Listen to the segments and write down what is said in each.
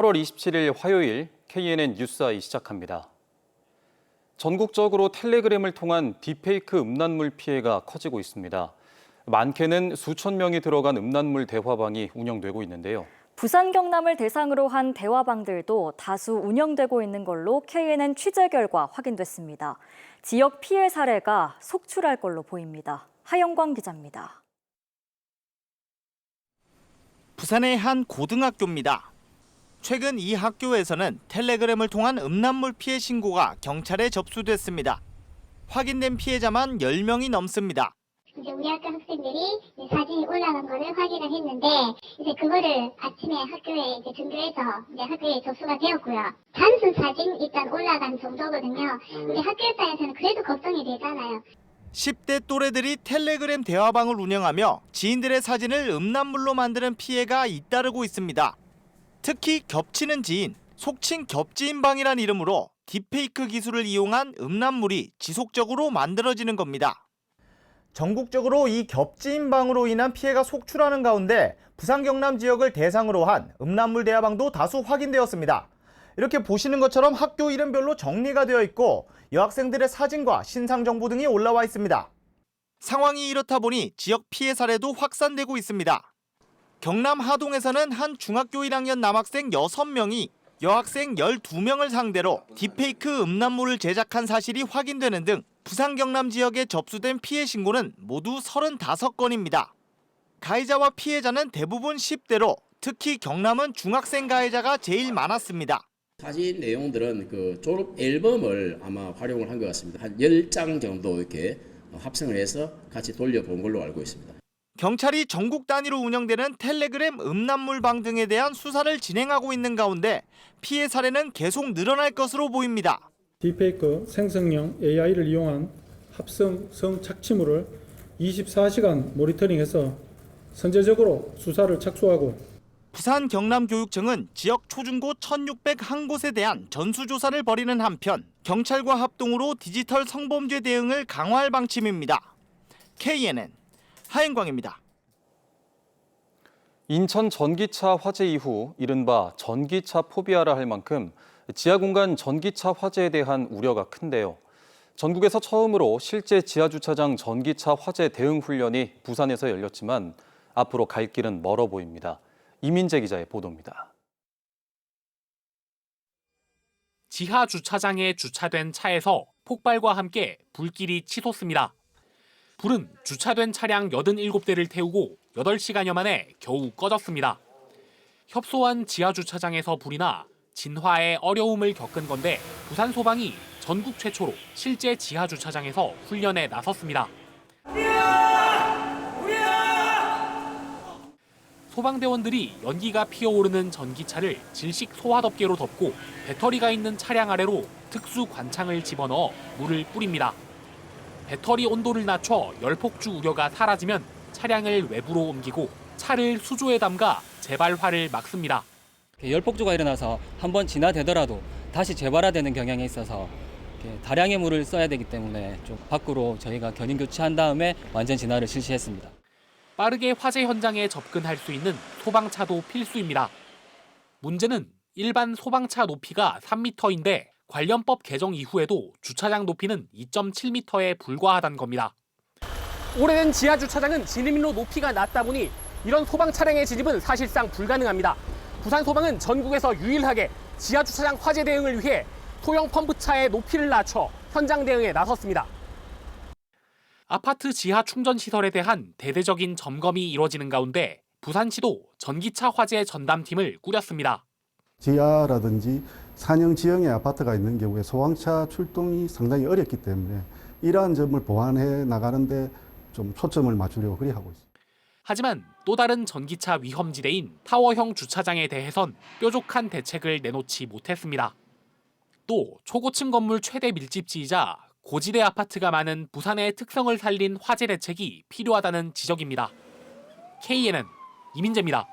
8월 27일 화요일 KNN 뉴스아이 시작합니다. 전국적으로 텔레그램을 통한 딥페이크 음란물 피해가 커지고 있습니다. 많게는 수천 명이 들어간 음란물 대화방이 운영되고 있는데요. 부산 경남을 대상으로 한 대화방들도 다수 운영되고 있는 걸로 KNN 취재 결과 확인됐습니다. 지역 피해 사례가 속출할 걸로 보입니다. 하영광 기자입니다. 부산의 한 고등학교입니다. 최근 이 학교에서는 텔레그램을 통한 음란물 피해 신고가 경찰에 접수됐습니다. 확인된 피해자만 10명이 넘습니다. 이제 우리 학교 학생들이 사진이 올라간 거를 확인을 했는데 이제 그거를 아침에 학교에 이제 등교해서 이제 학교에 접수가 되었고요. 단순 사진 일단 올라간 정도거든요. 근데 학교 입장에서는 그래도 걱정이 되잖아요. 10대 또래들이 텔레그램 대화방을 운영하며 지인들의 사진을 음란물로 만드는 피해가 잇따르고 있습니다. 특히 겹치는 지인, 속칭 겹지인방이란 이름으로 딥페이크 기술을 이용한 음란물이 지속적으로 만들어지는 겁니다. 전국적으로 이 겹지인방으로 인한 피해가 속출하는 가운데 부산 경남 지역을 대상으로 한 음란물 대화방도 다수 확인되었습니다. 이렇게 보시는 것처럼 학교 이름별로 정리가 되어 있고 여학생들의 사진과 신상 정보 등이 올라와 있습니다. 상황이 이렇다 보니 지역 피해 사례도 확산되고 있습니다. 경남 하동에서는 한 중학교 1학년 남학생 6명이 여학생 12명을 상대로 딥페이크 음란물을 제작한 사실이 확인되는 등 부산 경남 지역에 접수된 피해 신고는 모두 35건입니다. 가해자와 피해자는 대부분 10대로 특히 경남은 중학생 가해자가 제일 많았습니다. 사진 내용들은 그 졸업 앨범을 아마 활용을 한 것 같습니다. 한 10장 정도 이렇게 합성을 해서 같이 돌려본 걸로 알고 있습니다. 경찰이 전국 단위로 운영되는 텔레그램 음란물방 등에 대한 수사를 진행하고 있는 가운데 피해 사례는 계속 늘어날 것으로 보입니다. 딥페이크 생성형 AI를 이용한 합성 성착취물을 24시간 모니터링해서 선제적으로 수사를 착수하고 부산 경남교육청은 지역 초중고 1,601곳에 대한 전수조사를 벌이는 한편 경찰과 합동으로 디지털 성범죄 대응을 강화할 방침입니다. KNN 하영광입니다. 인천 전기차 화재 이후 이른바 전기차 포비아라 할 만큼 지하 공간 전기차 화재에 대한 우려가 큰데요. 전국에서 처음으로 실제 지하주차장 전기차 화재 대응 훈련이 부산에서 열렸지만 앞으로 갈 길은 멀어 보입니다. 이민재 기자의 보도입니다. 지하 주차장에 주차된 차에서 폭발과 함께 불길이 치솟습니다. 불은 주차된 차량 87대를 태우고 8시간여 만에 겨우 꺼졌습니다. 협소한 지하 주차장에서 불이 나 진화에 어려움을 겪은 건데 부산 소방이 전국 최초로 실제 지하 주차장에서 훈련에 나섰습니다. 소방대원들이 연기가 피어오르는 전기차를 질식 소화덮개로 덮고 배터리가 있는 차량 아래로 특수 관창을 집어넣어 물을 뿌립니다. 배터리 온도를 낮춰 열폭주 우려가 사라지면 차량을 외부로 옮기고 차를 수조에 담가 재발화를 막습니다. 열폭주가 일어나서 한번 진화되더라도 다시 재발화되는 경향이 있어서 다량의 물을 써야 되기 때문에 좀 밖으로 저희가 견인 교체한 다음에 완전 진화를 실시했습니다. 빠르게 화재 현장에 접근할 수 있는 소방차도 필수입니다. 문제는 일반 소방차 높이가 3m인데 관련법 개정 이후에도 주차장 높이는 2.7m에 불과하다는 겁니다. 오래된 지하 주차장은 진입로 높이가 낮다 보니 이런 소방 차량의 진입은 사실상 불가능합니다. 부산 소방은 전국에서 유일하게 지하 주차장 화재 대응을 위해 소형 펌프차의 높이를 낮춰 현장 대응에 나섰습니다. 아파트 지하 충전 시설에 대한 대대적인 점검이 이뤄지는 가운데 부산시도 전기차 화재 전담팀을 꾸렸습니다. 지하라든지 산형 지형의 아파트가 있는 경우에 소방차 출동이 상당히 어렵기 때문에 이러한 점을 보완해 나가는데 좀 초점을 맞추려고 그리 하고 있습니다. 하지만 또 다른 전기차 위험지대인 타워형 주차장에 대해선 뾰족한 대책을 내놓지 못했습니다. 또 초고층 건물 최대 밀집지이자 고지대 아파트가 많은 부산의 특성을 살린 화재 대책이 필요하다는 지적입니다. KNN 이민재입니다.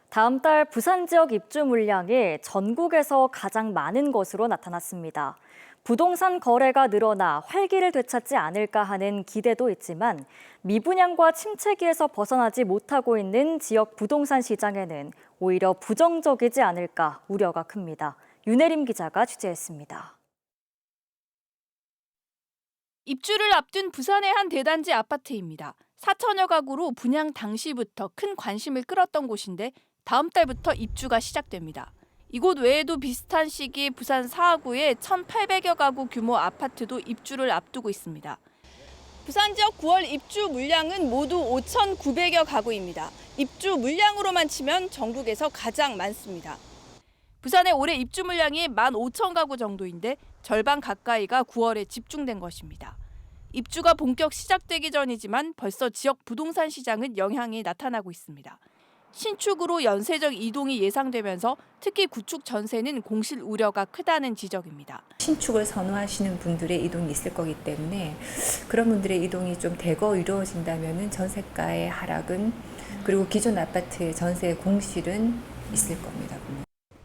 다음 달 부산 지역 입주 물량이 전국에서 가장 많은 것으로 나타났습니다. 부동산 거래가 늘어나 활기를 되찾지 않을까 하는 기대도 있지만 미분양과 침체기에서 벗어나지 못하고 있는 지역 부동산 시장에는 오히려 부정적이지 않을까 우려가 큽니다. 윤혜림 기자가 취재했습니다. 입주를 앞둔 부산의 한 대단지 아파트입니다. 4천여 가구로 분양 당시부터 큰 관심을 끌었던 곳인데 다음 달부터 입주가 시작됩니다. 이곳 외에도 비슷한 시기 부산 사하구의 1,800여 가구 규모 아파트도 입주를 앞두고 있습니다. 부산 지역 9월 입주 물량은 모두 5,900여 가구입니다. 입주 물량으로만 치면 전국에서 가장 많습니다. 부산의 올해 입주 물량이 15,000가구 정도인데 절반 가까이가 9월에 집중된 것입니다. 입주가 본격 시작되기 전이지만 벌써 지역 부동산 시장은 영향이 나타나고 있습니다. 신축으로 연쇄적 이동이 예상되면서 특히 구축 전세는 공실 우려가 크다는 지적입니다. 신축을 선호하시는 분들의 이동이 있을 거기 때문에 그런 분들의 이동이 좀 대거 이루어진다면 전세가의 하락은 그리고 기존 아파트의 전세 공실은 있을 겁니다.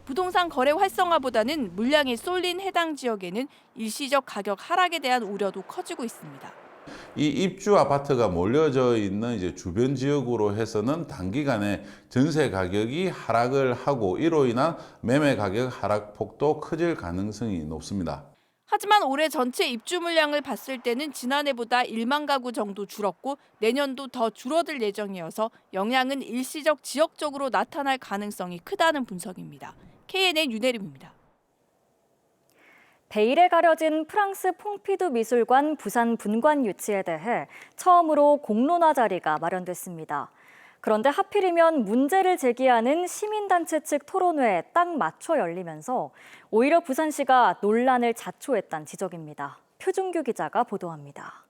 부동산 거래 활성화보다는 물량이 쏠린 해당 지역에는 일시적 가격 하락에 대한 우려도 커지고 있습니다. 이 입주 아파트가 몰려져 있는 이제 주변 지역으로 해서는 단기간에 전세 가격이 하락을 하고 이로 인한 매매 가격 하락폭도 커질 가능성이 높습니다. 하지만 올해 전체 입주 물량을 봤을 때는 지난해보다 1만 가구 정도 줄었고 내년도 더 줄어들 예정이어서 영향은 일시적 지역적으로 나타날 가능성이 크다는 분석입니다. KNN 윤혜림입니다. 베일에 가려진 프랑스 퐁피두 미술관 부산 분관 유치에 대해 처음으로 공론화 자리가 마련됐습니다. 그런데 하필이면 문제를 제기하는 시민단체 측 토론회에 딱 맞춰 열리면서 오히려 부산시가 논란을 자초했다는 지적입니다. 표준규 기자가 보도합니다.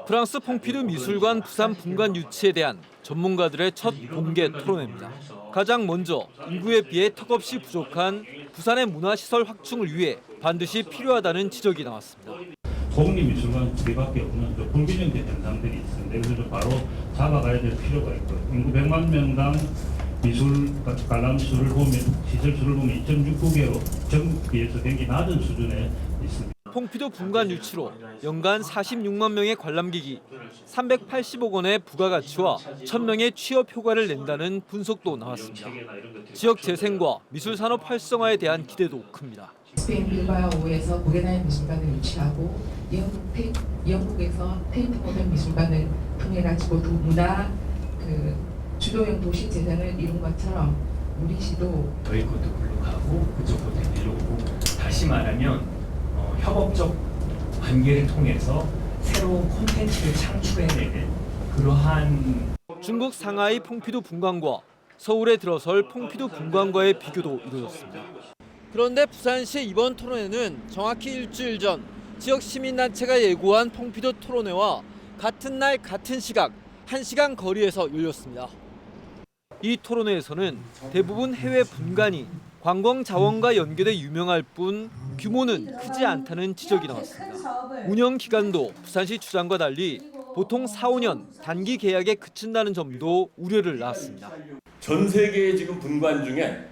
프랑스 퐁피두 미술관 부산 분관 유치에 대한 전문가들의 첫 공개 토론회입니다. 가장 먼저 인구에 비해 턱없이 부족한 부산의 문화시설 확충을 위해 반드시 필요하다는 지적이 나왔습니다. 공립미술관 두 개밖에 없는 불균형된 현상들이 있습니다. 그래서 바로 잡아가야 될 필요가 있고 인구 100만 명당 미술 관람수를 보면 시설수를 보면 2.69개로 전국에서 굉장히 낮은 수준에 있습니다. 퐁피두 분관 유치로 연간 46만 명의 관람객이 380억 원의 부가가치와 1,000명의 취업 효과를 낸다는 분석도 나왔습니다. 지역 재생과 미술 산업 활성화에 대한 기대도 큽니다. 스페인 빌바오에서 구게나인 미술관을 유치하고 영국에서 테이트 모던 미술관을 통해 가지고 문화 주도형 도시 재생을 이룬 것처럼 우리 시도 저희 것도 글로 가고 그쪽 것도 내려오고 다시 말하면 협업적 관계를 통해서 새로운 콘텐츠를 창출해내는 그러한 중국 상하이 퐁피두 분관과 서울에 들어설 퐁피두 분관과의 비교도 이루어졌습니다. 그런데 부산시 이번 토론회는 정확히 일주일 전 지역 시민단체가 예고한 퐁피두 토론회와 같은 날 같은 시각 1시간 거리에서 열렸습니다. 이 토론회에서는 대부분 해외 분관이 관광 자원과 연계돼 유명할 뿐 규모는 크지 않다는 지적이 나왔습니다. 운영 기간도 부산시 주장과 달리 보통 4, 5년 단기 계약에 그친다는 점도 우려를 낳았습니다. 전 세계의 지금 분관 중에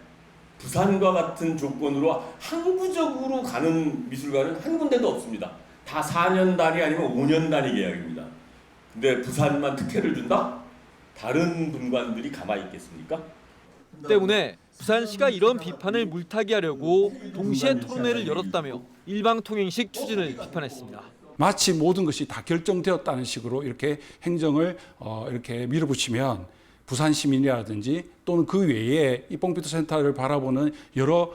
부산과 같은 조건으로 항구적으로 가는 미술관은 한 군데도 없습니다. 다 4년 단위 아니면 5년 단위 계약입니다. 근데 부산만 특혜를 준다? 다른 분관들이 가만히 있겠습니까? 때문에 부산시가 이런 비판을 물타기 하려고 동시에 토론회를 열었다며 일방통행식 추진을 비판했습니다. 마치 모든 것이 다 결정되었다는 식으로 이렇게 행정을 이렇게 밀어붙이면 부산 시민이라든지 또는 그 외에 이 퐁피두 센터를 바라보는 여러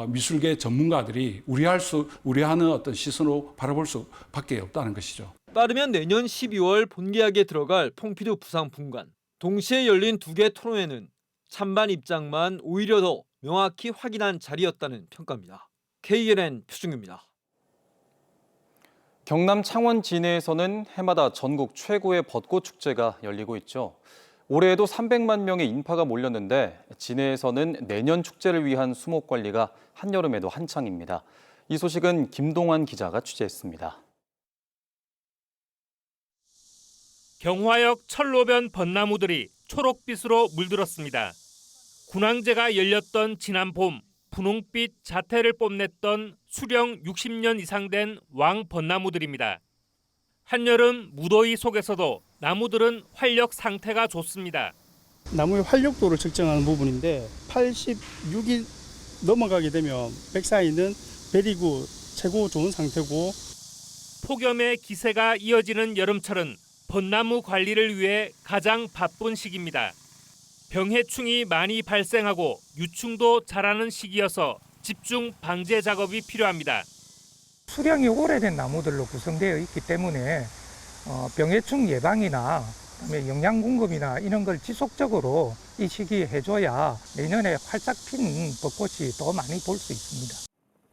미술계 전문가들이 우려하는 어떤 시선으로 바라볼 수밖에 없다는 것이죠. 빠르면 내년 12월 본계약에 들어갈 퐁피두 부산 분관. 동시에 열린 두 개 토론회는 찬반 입장만 오히려 더 명확히 확인한 자리였다는 평가입니다. KNN 표준규입니다. 경남 창원 진해에서는 해마다 전국 최고의 벚꽃 축제가 열리고 있죠. 올해에도 300만 명의 인파가 몰렸는데 진해에서는 내년 축제를 위한 수목 관리가 한여름에도 한창입니다. 이 소식은 김동환 기자가 취재했습니다. 경화역 철로변 벚나무들이 초록빛으로 물들었습니다. 군항제가 열렸던 지난 봄, 분홍빛 자태를 뽐냈던 수령 60년 이상 된 왕벚나무들입니다. 한여름 무더위 속에서도 나무들은 활력 상태가 좋습니다. 나무의 활력도를 측정하는 부분인데 86이 넘어가게 되면 백사이는 베리고 최고 좋은 상태고, 폭염의 기세가 이어지는 여름철은 벚나무 관리를 위해 가장 바쁜 시기입니다. 병해충이 많이 발생하고 유충도 자라는 시기여서 집중 방제 작업이 필요합니다. 수령이 오래된 나무들로 구성되어 있기 때문에 병해충 예방이나 그다음에 영양 공급이나 이런 걸 지속적으로 이 시기에 해줘야 내년에 활짝 피는 벚꽃이 더 많이 볼 수 있습니다.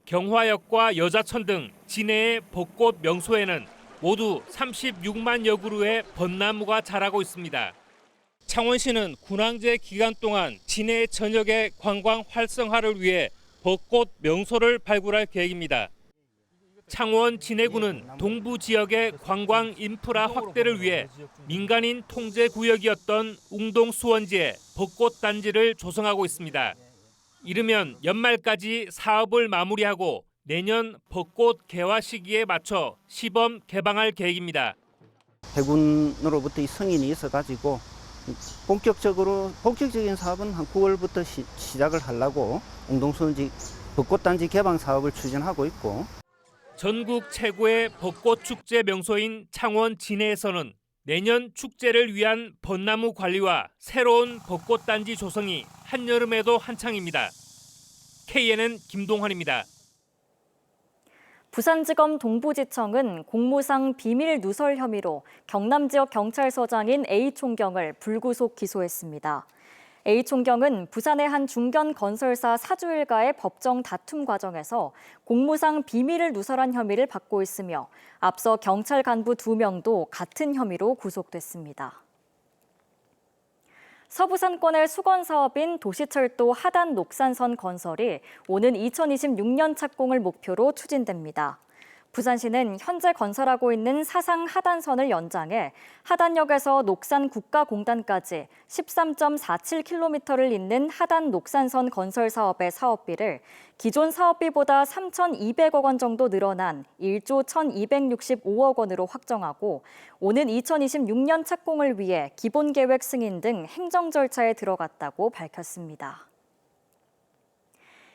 경화역과 여자천 등 진해의 벚꽃 명소에는 모두 36만여 그루의 벚나무가 자라고 있습니다. 창원시는 군항제 기간 동안 진해 전역의 관광 활성화를 위해 벚꽃 명소를 발굴할 계획입니다. 창원 진해구는 동부 지역의 관광 인프라 확대를 위해 민간인 통제 구역이었던 웅동 수원지에 벚꽃 단지를 조성하고 있습니다. 이르면 연말까지 사업을 마무리하고 내년 벚꽃 개화 시기에 맞춰 시범 개방할 계획입니다. 해군으로부터 이 승인이 있어가지고 본격적인 사업은 한 9월부터 시작을 하려고 웅동수원지 벚꽃단지 개방 사업을 추진하고 있고, 전국 최고의 벚꽃 축제 명소인 창원 진해에서는 내년 축제를 위한 벚나무 관리와 새로운 벚꽃단지 조성이 한여름에도 한창입니다. KNN 김동환입니다. 부산지검 동부지청은 공무상 비밀 누설 혐의로 경남 지역 경찰서장인 A 총경을 불구속 기소했습니다. A 총경은 부산의 한 중견 건설사 사주 일가의 법정 다툼 과정에서 공무상 비밀을 누설한 혐의를 받고 있으며 앞서 경찰 간부 2명도 같은 혐의로 구속됐습니다. 서부산권의 수건 사업인 도시철도 하단 녹산선 건설이 오는 2026년 착공을 목표로 추진됩니다. 부산시는 현재 건설하고 있는 사상 하단선을 연장해 하단역에서 녹산 국가공단까지 13.47km를 잇는 하단 녹산선 건설 사업의 사업비를 기존 사업비보다 3,200억 원 정도 늘어난 1조 1,265억 원으로 확정하고 오는 2026년 착공을 위해 기본계획 승인 등 행정 절차에 들어갔다고 밝혔습니다.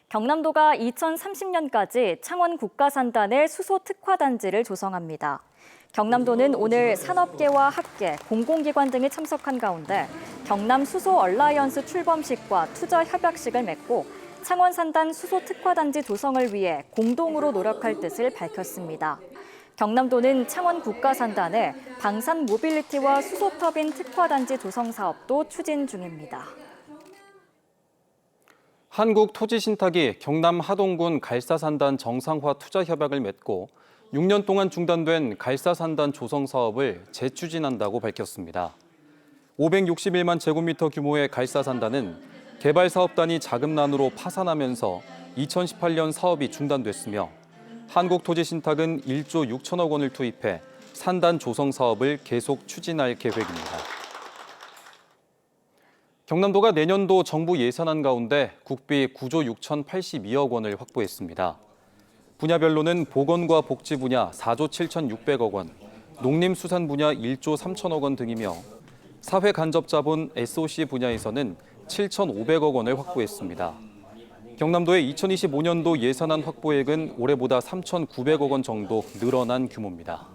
경남도가 2030년까지 창원 국가산단의 수소 특화단지를 조성합니다. 경남도는 오늘 산업계와 학계, 공공기관 등이 참석한 가운데 경남 수소 얼라이언스 출범식과 투자 협약식을 맺고 창원 산단 수소 특화단지 조성을 위해 공동으로 노력할 뜻을 밝혔습니다. 경남도는 창원 국가산단에 방산 모빌리티와 수소터빈 특화단지 조성 사업도 추진 중입니다. 한국토지신탁이 경남 하동군 갈사산단 정상화 투자협약을 맺고 6년 동안 중단된 갈사산단 조성 사업을 재추진한다고 밝혔습니다. 561만 제곱미터 규모의 갈사산단은 개발사업단이 자금난으로 파산하면서 2018년 사업이 중단됐으며 한국토지신탁은 1조 6천억 원을 투입해 산단 조성 사업을 계속 추진할 계획입니다. 경남도가 내년도 정부 예산안 가운데 국비 9조 6,082억 원을 확보했습니다. 분야별로는 보건과 복지 분야 4조 7,600억 원, 농림수산 분야 1조 3천억 원 등이며 사회간접자본 SOC 분야에서는 7,500억 원을 확보했습니다. 경남도의 2025년도 예산안 확보액은 올해보다 3,900억 원 정도 늘어난 규모입니다.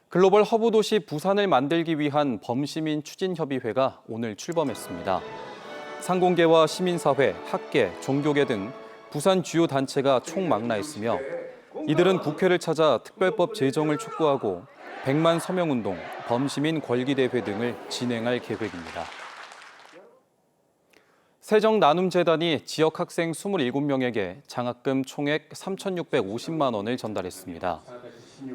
글로벌 허브 도시 부산을 만들기 위한 범시민 추진협의회가 오늘 출범했습니다. 상공계와 시민사회, 학계, 종교계 등 부산 주요 단체가 총망라했으며 이들은 국회를 찾아 특별법 제정을 촉구하고 100만 서명운동, 범시민 권리대회 등을 진행할 계획입니다. 세정나눔재단이 지역 학생 27명에게 장학금 총액 3,650만 원을 전달했습니다.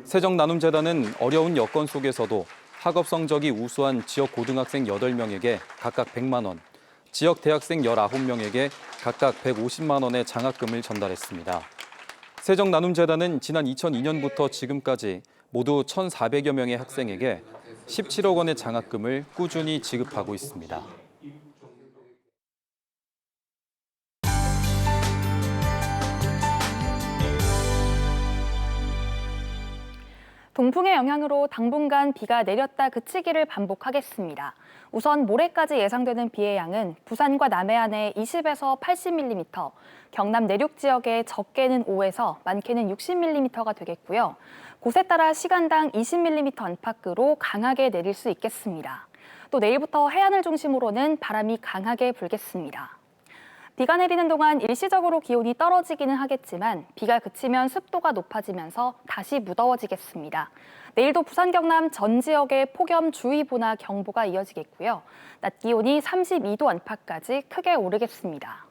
세정나눔재단은 어려운 여건 속에서도 학업 성적이 우수한 지역 고등학생 8명에게 각각 100만 원, 지역 대학생 19명에게 각각 150만 원의 장학금을 전달했습니다. 세정나눔재단은 지난 2002년부터 지금까지 모두 1,400여 명의 학생에게 17억 원의 장학금을 꾸준히 지급하고 있습니다. 동풍의 영향으로 당분간 비가 내렸다 그치기를 반복하겠습니다. 우선 모레까지 예상되는 비의 양은 부산과 남해안에 20에서 80mm, 경남 내륙 지역에 적게는 5에서 많게는 60mm가 되겠고요. 곳에 따라 시간당 20mm 안팎으로 강하게 내릴 수 있겠습니다. 또 내일부터 해안을 중심으로는 바람이 강하게 불겠습니다. 비가 내리는 동안 일시적으로 기온이 떨어지기는 하겠지만 비가 그치면 습도가 높아지면서 다시 무더워지겠습니다. 내일도 부산 경남 전 지역에 폭염주의보나 경보가 이어지겠고요. 낮 기온이 32도 안팎까지 크게 오르겠습니다.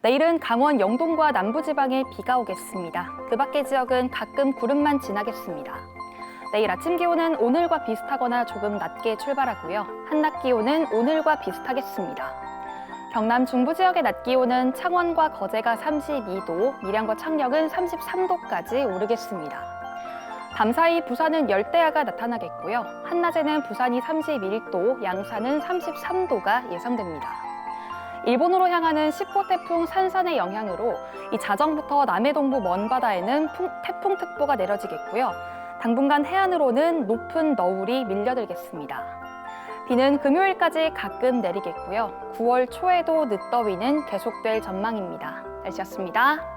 내일은 강원 영동과 남부지방에 비가 오겠습니다. 그 밖의 지역은 가끔 구름만 지나겠습니다. 내일 아침 기온은 오늘과 비슷하거나 조금 낮게 출발하고요. 한낮 기온은 오늘과 비슷하겠습니다. 경남 중부 지역의 낮 기온은 창원과 거제가 32도, 밀양과 창녕은 33도까지 오르겠습니다. 밤사이 부산은 열대야가 나타나겠고요. 한낮에는 부산이 31도, 양산은 33도가 예상됩니다. 일본으로 향하는 10호 태풍 산산의 영향으로 이 자정부터 남해 동부 먼바다에는 태풍특보가 내려지겠고요. 당분간 해안으로는 높은 너울이 밀려들겠습니다. 비는 금요일까지 가끔 내리겠고요. 9월 초에도 늦더위는 계속될 전망입니다. 날씨였습니다.